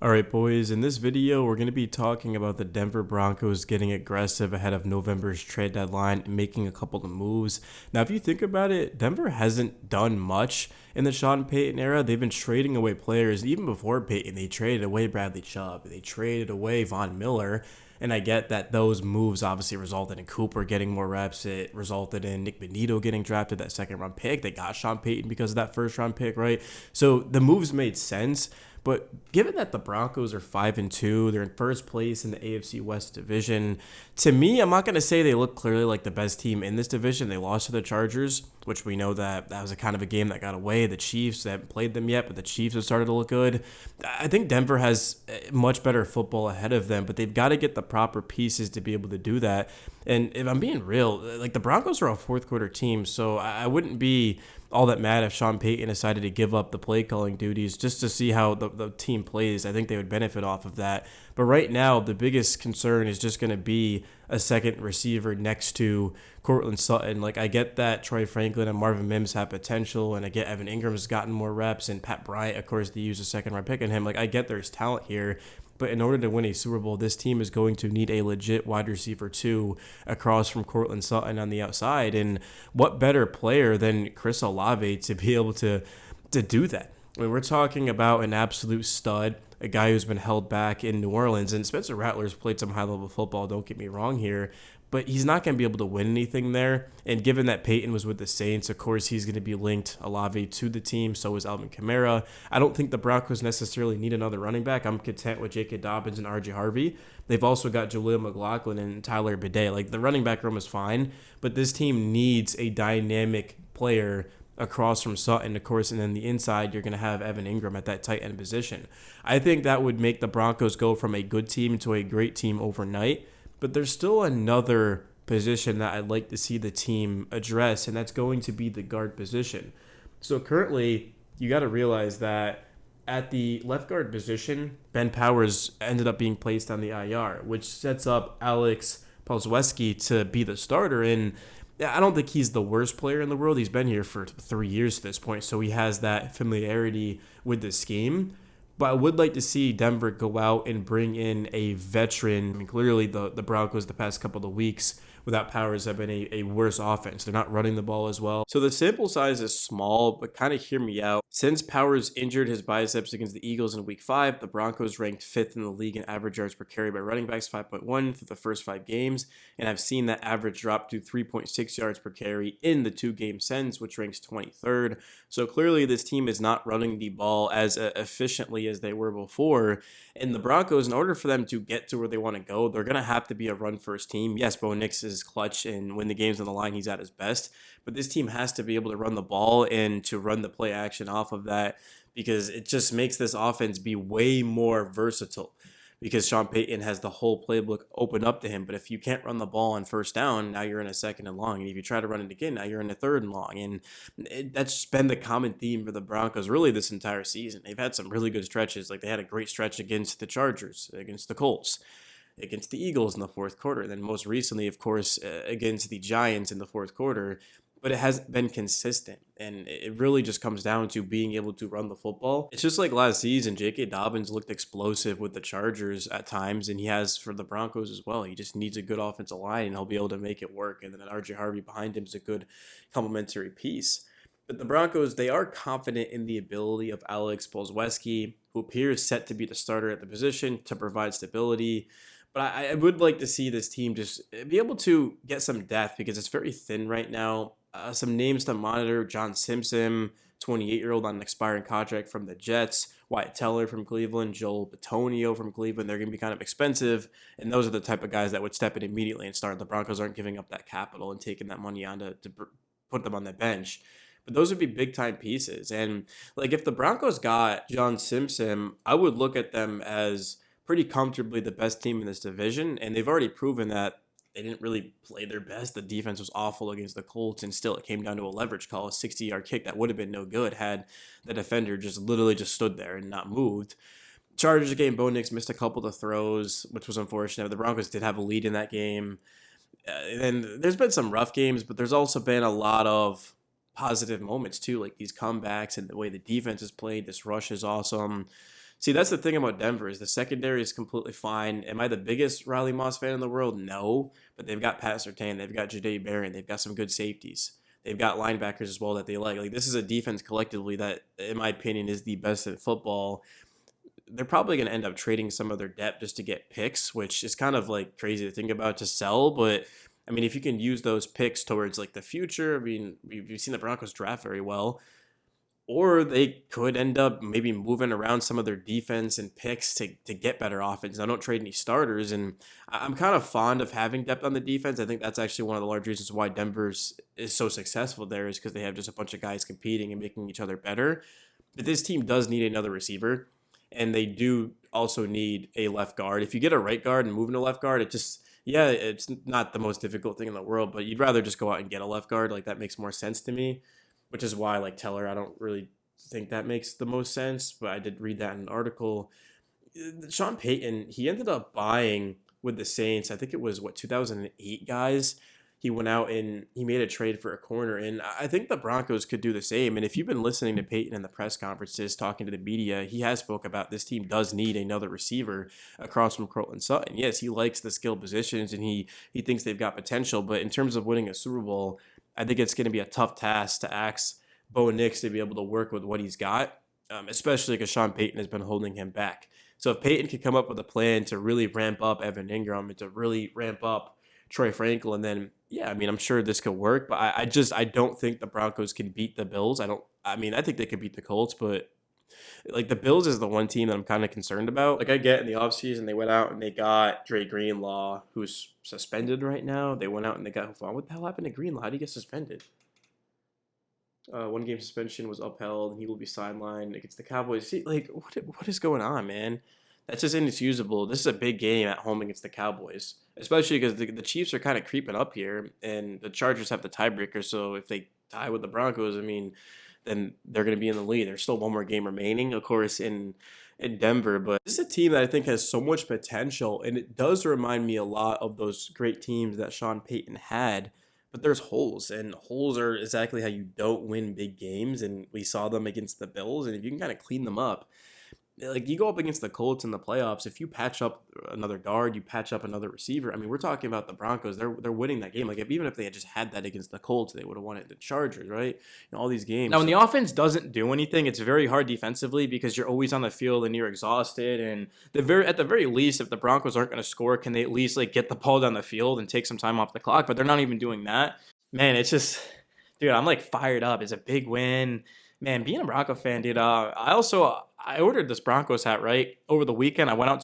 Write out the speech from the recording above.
All right, boys, in this video, we're going to be talking about the Denver Broncos getting aggressive ahead of November's trade deadline and making a couple of moves. Now, if you think about it, Denver hasn't done much in the Sean Payton era. They've been trading away players. Even before Payton, they traded away Bradley Chubb. They traded away Von Miller. And I get that those moves obviously resulted in Cooper getting more reps. It resulted in Nick Benito getting drafted, that second round pick. They got Sean Payton because of that first round pick, right? So the moves made sense. But given that the Broncos are 5-2, they're in first place in the AFC West division. To me, I'm not going to say they look clearly like the best team in this division. They lost to the Chargers, which we know that was a kind of a game that got away. The Chiefs, they haven't played them yet, but the Chiefs have started to look good. I think Denver has much better football ahead of them, but they've got to get the proper pieces to be able to do that. And if I'm being real, like the Broncos are a fourth quarter team, so I wouldn't be all that mad if Sean Payton decided to give up the play calling duties just to see how the team plays. I think they would benefit off of that. But right now, the biggest concern is just going to be a second receiver next to Cortland Sutton. Like, I get that Troy Franklin and Marvin Mims have potential, and I get Evan Ingram's gotten more reps, and Pat Bryant, of course, they use a second round pick on him. Like, I get there's talent here. But in order to win a Super Bowl, this team is going to need a legit wide receiver two across from Cortland Sutton on the outside. And what better player than Chris Olave to be able to do that? I mean, we're talking about an absolute stud, a guy who's been held back in New Orleans. And Spencer Rattler's played some high-level football, don't get me wrong here, but he's not going to be able to win anything there. And given that Peyton was with the Saints, of course, he's going to be linked Olave to the team. So is Alvin Kamara. I don't think the Broncos necessarily need another running back. I'm content with J.K. Dobbins and R.J. Harvey. They've also got Jaleel McLaughlin and Tyler Bidet. Like, the running back room is fine, but this team needs a dynamic player across from Sutton, of course, and then the inside, you're going to have Evan Ingram at that tight end position. I think that would make the Broncos go from a good team to a great team overnight. But there's still another position that I'd like to see the team address, and that's going to be the guard position. So currently, you got to realize that at the left guard position, Ben Powers ended up being placed on the IR, which sets up Alex Polzweski to be the starter. And I don't think he's the worst player in the world. He's been here for 3 years at this point, so he has that familiarity with the scheme. But I would like to see Denver go out and bring in a veteran. I mean, clearly the Broncos the past couple of weeks without Powers have been a worse offense. They're not running the ball as well. So the sample size is small, but kind of hear me out. Since Powers injured his biceps against the Eagles in Week 5, the Broncos ranked 5th in the league in average yards per carry by running backs, 5.1 through the first 5 games. And I've seen that average drop to 3.6 yards per carry in the 2 games since, which ranks 23rd. So clearly this team is not running the ball as efficiently as they were before. And the Broncos, in order for them to get to where they want to go, they're going to have to be a run-first team. Yes, Bo Nix is clutch, and when the game's on the line, he's at his best. But this team has to be able to run the ball and to run the play action off of that, because it just makes this offense be way more versatile, because Sean Payton has the whole playbook open up to him. But if you can't run the ball on first down, now you're in a second and long. And if you try to run it again, now you're in a third and long. And that's just been the common theme for the Broncos really this entire season. They've had some really good stretches. Like, they had a great stretch against the Chargers, against the Colts, against the Eagles in the fourth quarter. And then most recently, of course, against the Giants in the fourth quarter. But it hasn't been consistent. And it really just comes down to being able to run the football. It's just like last season, J.K. Dobbins looked explosive with the Chargers at times, and he has for the Broncos as well. He just needs a good offensive line, and he'll be able to make it work. And then R.J. Harvey behind him is a good complementary piece. But the Broncos, they are confident in the ability of Alex Polzweski, who appears set to be the starter at the position to provide stability. But I would like to see this team just be able to get some depth, because it's very thin right now. Some names to monitor: John Simpson, 28-year-old on an expiring contract from the Jets; Wyatt Teller from Cleveland; Joel Bitonio from Cleveland. They're going to be kind of expensive, and those are the type of guys that would step in immediately and start. The Broncos aren't giving up that capital and taking that money on to put them on the bench. But those would be big-time pieces. And, like, if the Broncos got John Simpson, I would look at them as pretty comfortably the best team in this division, and they've already proven that they didn't really play their best. The defense was awful against the Colts, and still it came down to a leverage call, a 60-yard kick that would have been no good had the defender just literally just stood there and not moved. Chargers game, Bo Nix missed a couple of throws, which was unfortunate. The Broncos did have a lead in that game. And there's been some rough games, but there's also been a lot of positive moments too, like these comebacks and the way the defense is played. This rush is awesome. See, that's the thing about Denver is the secondary is completely fine. Am I the biggest Riley Moss fan in the world? No, but they've got Pat Surtain, they've got Jadae Barron, they've got some good safeties. They've got linebackers as well that they like. Like this is a defense collectively that, in my opinion, is the best in football. They're probably going to end up trading some of their depth just to get picks, which is kind of like crazy to think about to sell. But I mean, if you can use those picks towards like the future, I mean, you've seen the Broncos draft very well, or they could end up maybe moving around some of their defense and picks to get better offense. I don't trade any starters, and I'm kind of fond of having depth on the defense. I think that's actually one of the large reasons why Denver's is so successful there is because they have just a bunch of guys competing and making each other better. But this team does need another receiver, and they do also need a left guard. If you get a right guard and move into left guard, it just yeah, it's not the most difficult thing in the world, but you'd rather just go out and get a left guard. Like that makes more sense to me, which is why like Teller, I don't really think that makes the most sense. But I did read that in an article. Sean Payton, he ended up buying with the Saints. I think it was what 2008 guys. He went out and he made a trade for a corner, and I think the Broncos could do the same. And if you've been listening to Payton in the press conferences, talking to the media, he has spoke about this team does need another receiver across from Cortland Sutton. Yes, he likes the skill positions, and he thinks they've got potential. But in terms of winning a Super Bowl, I think it's going to be a tough task to ask Bo Nix to be able to work with what he's got, especially because Sean Payton has been holding him back. So if Payton could come up with a plan to really ramp up Evan Ingram and to really ramp up Troy Frankel, and then yeah, I mean I'm sure this could work, but I don't think the Broncos can beat the Bills. I mean I think they could beat the Colts, but like the Bills is the one team that I'm kind of concerned about. Like I get in the offseason they went out and they got Dre Greenlaw, who's suspended right now. They went out and they got what the hell happened to Greenlaw? How did he get suspended? One game suspension was upheld, and he will be sidelined against the Cowboys. See, like, what is going on, man? That's just inexcusable. This is a big game at home against the Cowboys, especially because the Chiefs are kind of creeping up here, and the Chargers have the tiebreaker. So if they tie with the Broncos, I mean, then they're going to be in the lead. There's still one more game remaining, of course, in Denver. But this is a team that I think has so much potential, and it does remind me a lot of those great teams that Sean Payton had, but there's holes, and holes are exactly how you don't win big games. And we saw them against the Bills, and if you can kind of clean them up, like you go up against the Colts in the playoffs, if you patch up another guard, you patch up another receiver. I mean, we're talking about the Broncos. They're winning that game. Like even if they had just had that against the Colts, they would have won it. The Chargers, right? All these games. Now, when the offense doesn't do anything, it's very hard defensively because you're always on the field and you're exhausted. And at the very least, if the Broncos aren't going to score, can they at least like get the ball down the field and take some time off the clock? But they're not even doing that. Man, it's just, dude, I'm like fired up. It's a big win. Man, being a Bronco fan, dude. I ordered this Broncos hat right over the weekend. I went out